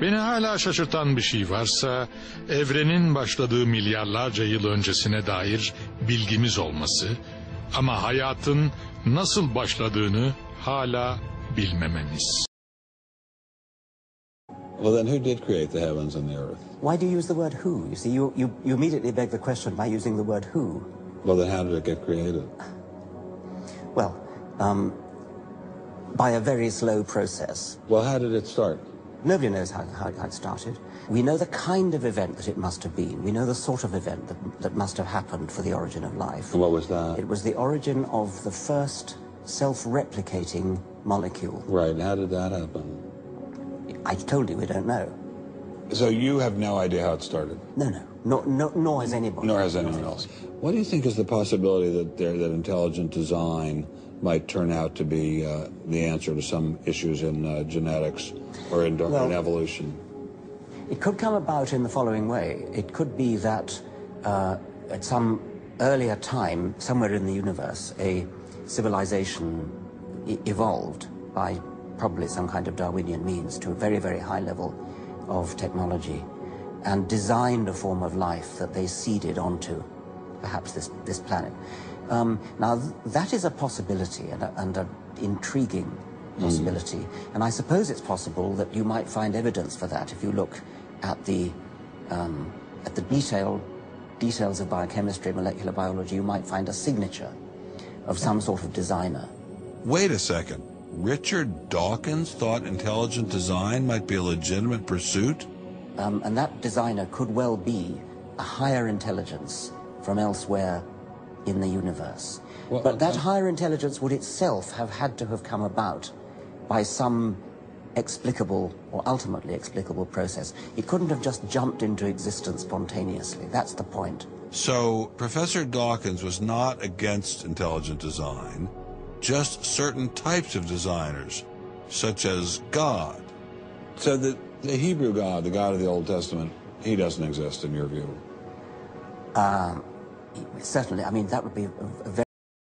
Beni hala şaşırtan bir şey varsa, evrenin başladığı milyarlarca yıl öncesine dair bilgimiz olması ama hayatın nasıl başladığını hala bilmememiz. Well, then who did create the heavens and the earth? Why do you use the word who? You see, you immediately beg the question by using the word who. Well, then how did it get created? Well, by a very slow process. Well, how did it start? Nobody knows how it started. We know the kind of event that it must have been. We know the sort of event that must have happened for the origin of life. And what was that? It was the origin of the first self-replicating molecule. Right, and how did that happen? I told you we don't know. So you have no idea how it started? No, nor has anybody. Nor has anyone else. What do you think is the possibility that intelligent design might turn out to be the answer to some issues in genetics or in evolution? It could come about in the following way. It could be that at some earlier time, somewhere in the universe, a civilization evolved by probably some kind of Darwinian means to a very, very high level of technology and designed a form of life that they seeded onto perhaps this planet. Now, that is a possibility and an intriguing possibility. And I suppose it's possible that you might find evidence for that if you look at the details of biochemistry, molecular biology. You might find a signature of some sort of designer. Wait a second. Richard Dawkins thought intelligent design might be a legitimate pursuit? And that designer could well be a higher intelligence from elsewhere in the universe. Well, but that higher intelligence would itself have had to have come about by some explicable or ultimately explicable process. It couldn't have just jumped into existence spontaneously. That's the point. So Professor Dawkins was not against intelligent design, just certain types of designers, such as God. So the Hebrew God, the God of the Old Testament, he doesn't exist in your view? Certainly. I mean, that would be a very